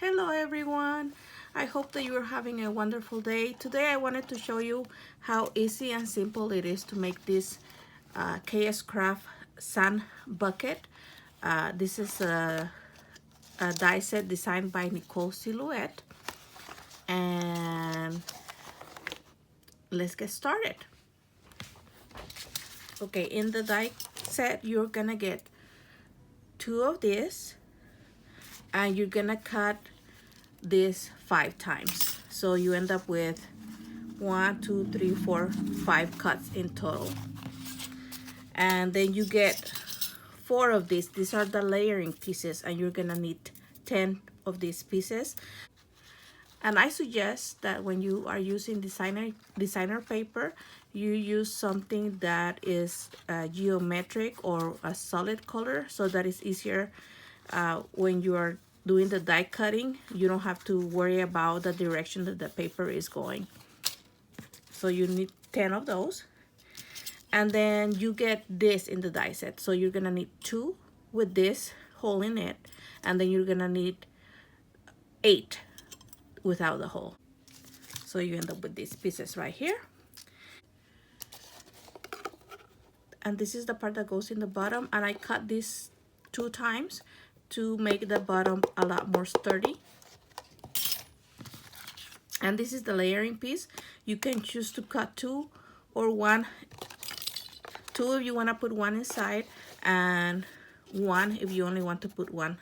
Hello everyone, I hope that you're having a wonderful day. Today I wanted to show you how easy and simple it is to make this KSCRAFT sand bucket. This is a die set designed by Nicole Silhouette, and let's get started. Okay, in the die set you're gonna get 2 of this, and you're gonna cut this 5 times, so you end up with 1, 2, 3, 4, 5 cuts in total. And then you get 4 of these are the layering pieces, and you're gonna need 10 of these pieces. And I suggest that when you are using designer paper, you use something that is geometric or a solid color, so that it's easier when you are doing the die cutting. You don't have to worry about the direction that the paper is going. So you need 10 of those. And then you get this in the die set. So you're gonna need 2 with this hole in it, and then you're gonna need 8 without the hole. So you end up with these pieces right here. And this is the part that goes in the bottom, and I cut this 2 times to make the bottom a lot more sturdy. And this is the layering piece. You can choose to cut 2 or 1. 2 if you want to put 1 inside, and 1 if you only want to put 1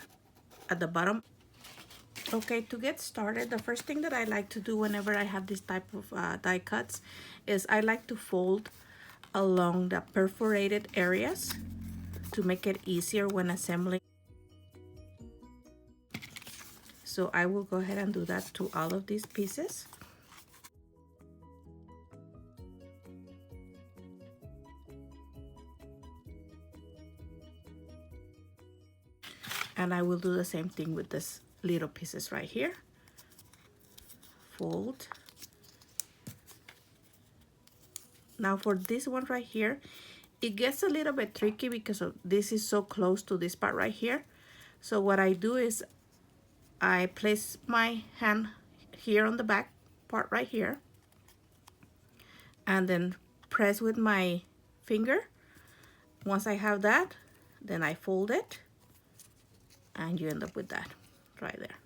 at the bottom. Okay, to get started, the first thing that I like to do whenever I have this type of die cuts is I like to fold along the perforated areas to make it easier when assembling. So I will go ahead and do that to all of these pieces. And I will do the same thing with this little pieces right here. Fold. Now for this one right here, it gets a little bit tricky because this is so close to this part right here. So what I do is I place my hand here on the back part right here, and then press with my finger. Once I have that, then I fold it, and you end up with that right there.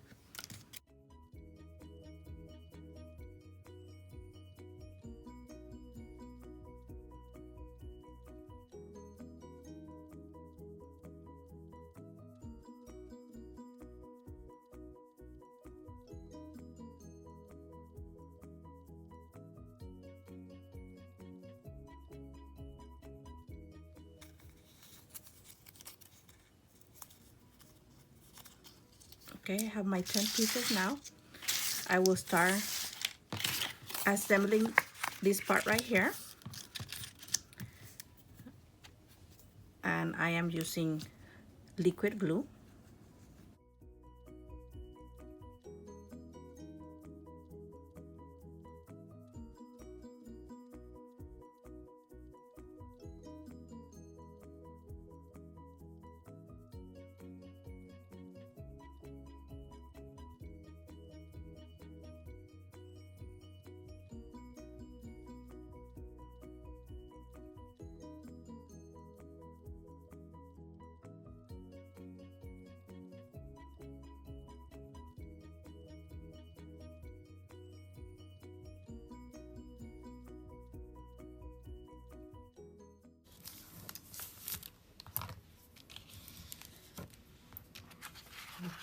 Okay, I have my 10 pieces now. I will start assembling this part right here. And I am using liquid glue.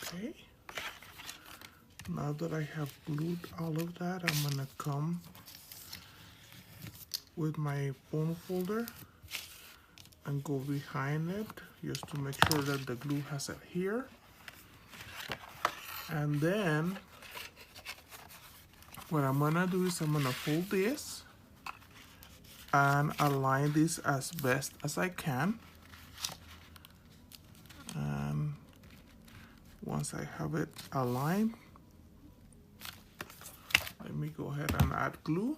Okay, now that I have glued all of that, I'm gonna come with my bone folder and go behind it just to make sure that the glue has adhered. And then what I'm gonna do is I'm gonna fold this and align this as best as I can. And once I have it aligned, let me go ahead and add glue.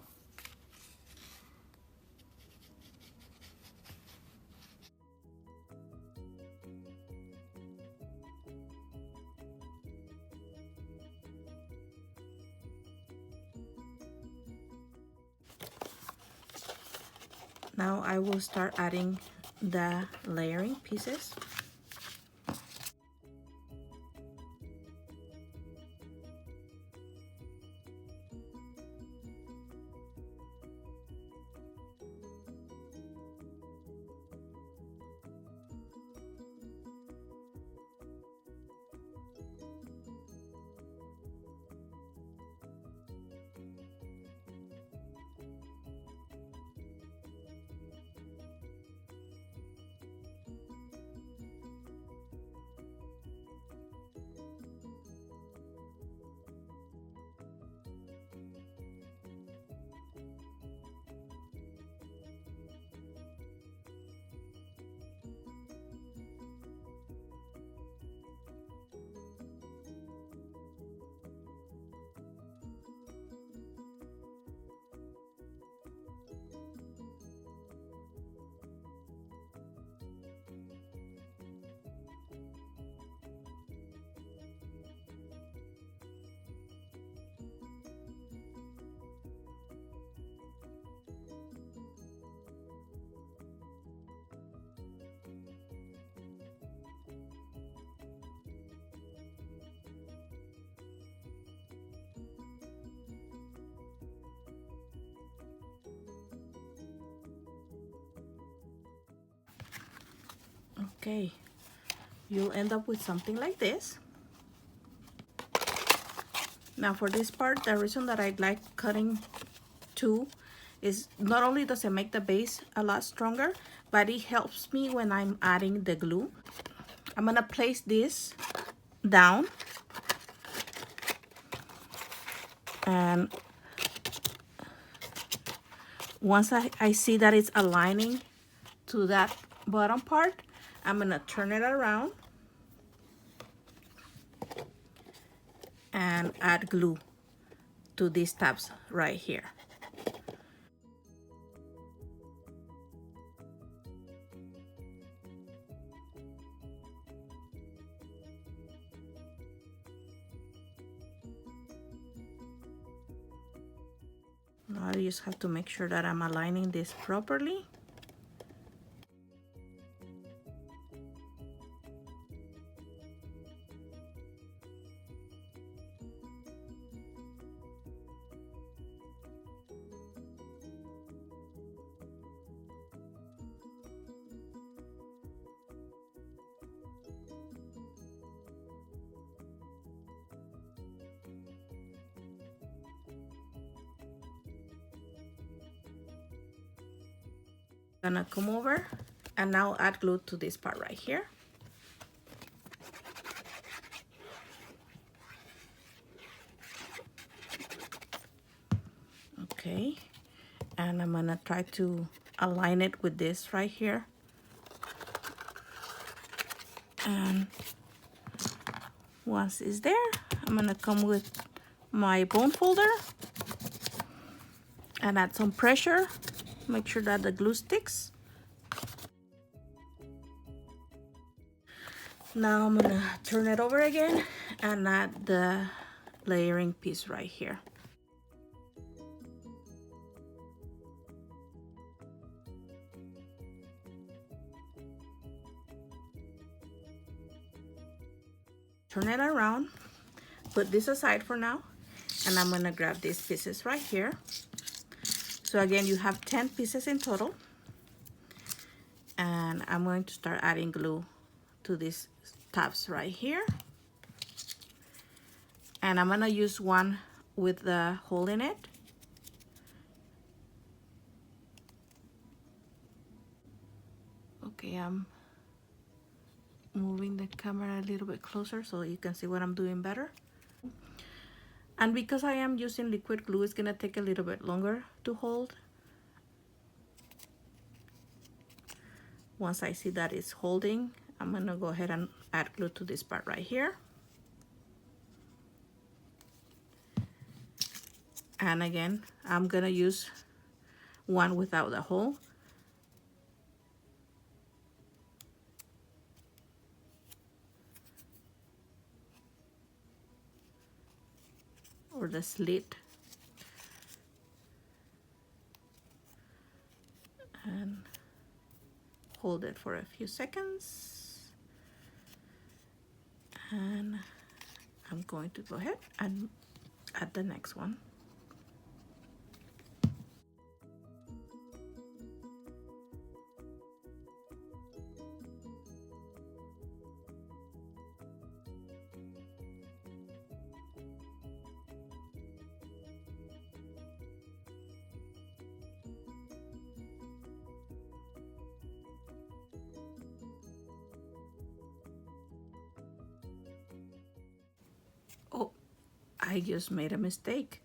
Now I will start adding the layering pieces. Okay, you'll end up with something like this. Now for this part, the reason that I like cutting two is not only does it make the base a lot stronger, but it helps me when I'm adding the glue. I'm gonna place this down, and once I see that it's aligning to that bottom part, I'm gonna turn it around and add glue to these tabs right here. Now I just have to make sure that I'm aligning this properly. Gonna come over and now add glue to this part right here. Okay, and I'm gonna try to align it with this right here. And once it's there, I'm gonna come with my bone folder and add some pressure. Make sure that the glue sticks. Now I'm gonna turn it over again and add the layering piece right here. Turn it around, put this aside for now, and I'm gonna grab these pieces right here. So again, you have 10 pieces in total, and I'm going to start adding glue to these tabs right here. And I'm gonna use one with the hole in it. Okay, I'm moving the camera a little bit closer so you can see what I'm doing better. And because I am using liquid glue, it's gonna take a little bit longer to hold. Once I see that it's holding, I'm gonna go ahead and add glue to this part right here. And again, I'm gonna use one without the hole. Or the slit. And hold it for a few seconds. And I'm going to go ahead and add the next one. Oh, I just made a mistake.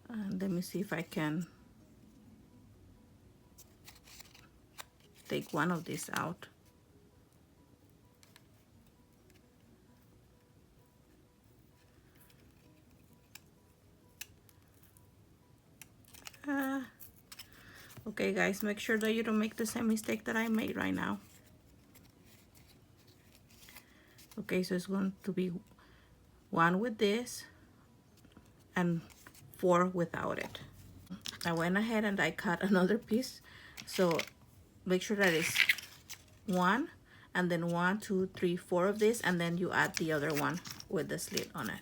Let me see if I can take one of these out. Okay guys, make sure that you don't make the same mistake that I made right now. Okay, so it's going to be 1 with this and 4 without it. I went ahead and I cut another piece, so make sure that it's 1 and then 1, 2, 3, 4 of this, and then you add the other one with the slit on it.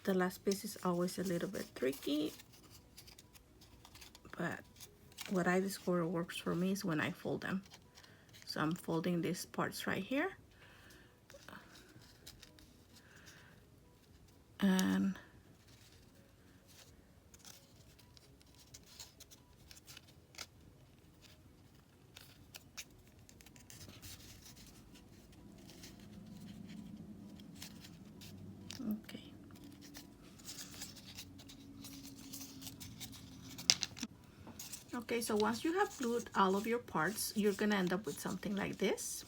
The last piece is always a little bit tricky, but what I discover works for me is when I fold them. So I'm folding these parts right here, and okay. Okay, so once you have glued all of your parts, you're gonna end up with something like this.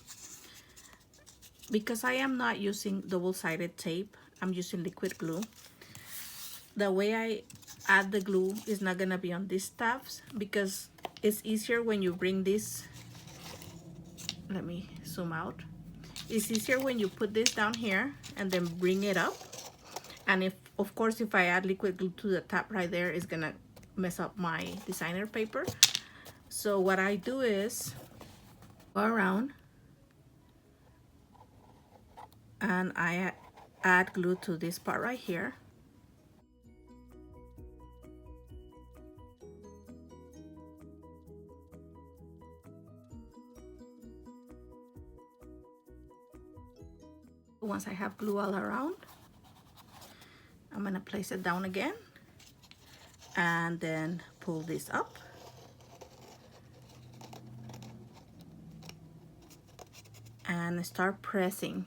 Because I am not using double-sided tape, I'm using liquid glue. The way I add the glue is not gonna be on these tabs because it's easier when you bring this. Let me zoom out. It's easier when you put this down here and then bring it up. And if, of course, if I add liquid glue to the tab right there, it's gonna mess up my designer paper. So what I do is go around and I add glue to this part right here. Once I have glue all around, I'm gonna place it down again and then pull this up. And start pressing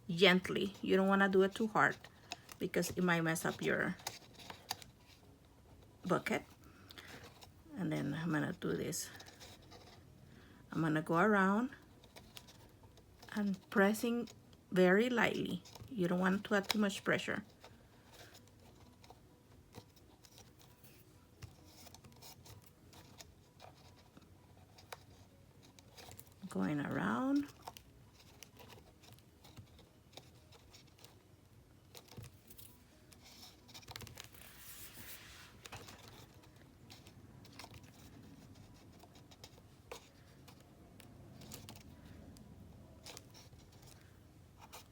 gently. You don't want to do it too hard because it might mess up your bucket. And then I'm gonna do this. I'm gonna go around and pressing very lightly. You don't want to add too much pressure. Going around.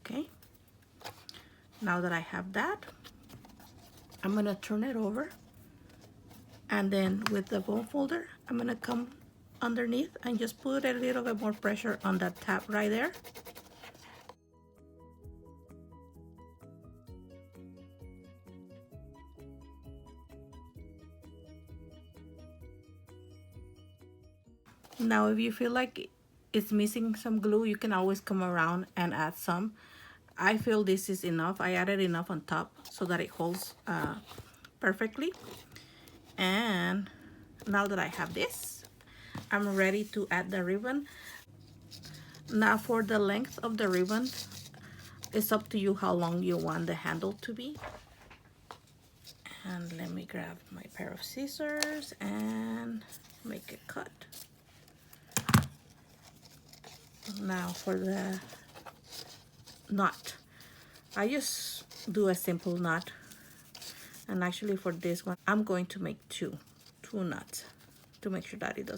Okay, now that I have that, I'm gonna turn it over, and then with the bone folder, I'm gonna come underneath and just put a little bit more pressure on that tab right there. Now if you feel like it's missing some glue, you can always come around and add some. I feel this is enough. I added enough on top so that it holds perfectly. And now that I have this, I'm ready to add the ribbon. Now for the length of the ribbon, it's up to you how long you want the handle to be. And let me grab my pair of scissors and make a cut. Now for the knot, I just do a simple knot, and actually for this one I'm going to make two knots to make sure that it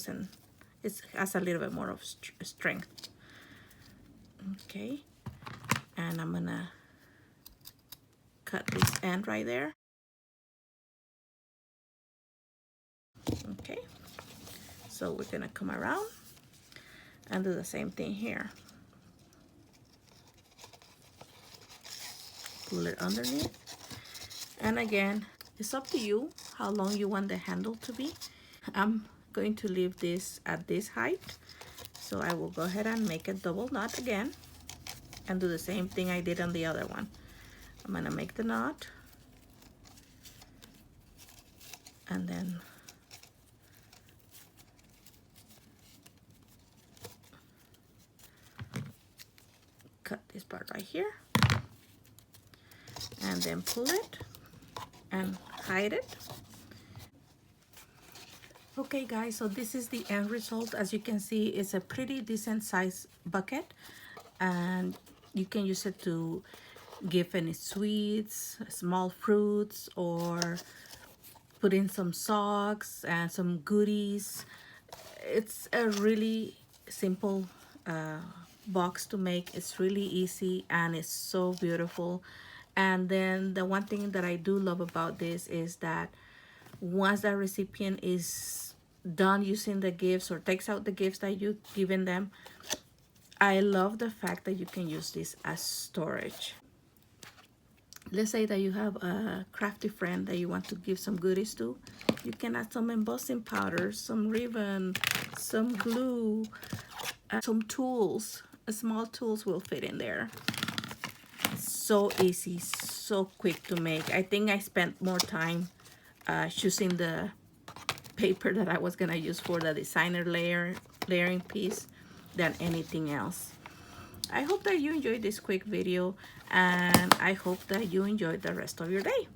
has a little bit more of strength. Okay, and I'm gonna cut this end right there. Okay, so we're gonna come around and do the same thing here. Pull it underneath, and again, it's up to you how long you want the handle to be. I'm going to leave this at this height, so I will go ahead and make a double knot again and do the same thing I did on the other one. I'm gonna make the knot and then cut this part right here and then pull it and hide it. Okay guys, so this is the end result. As you can see, it's a pretty decent size bucket, and you can use it to give any sweets, small fruits, or put in some socks and some goodies. It's a really simple box to make. It's really easy and it's so beautiful. And then the one thing that I do love about this is that once the recipient is done using the gifts or takes out the gifts that you've given them, I love the fact that you can use this as storage. Let's say that you have a crafty friend that you want to give some goodies to. You can add some embossing powder, some ribbon, some glue, some tools. Small tools will fit in there. So easy, so quick to make. I think I spent more time choosing the paper that I was gonna use for the designer layering piece than anything else. I hope that you enjoyed this quick video, and I hope that you enjoyed the rest of your day.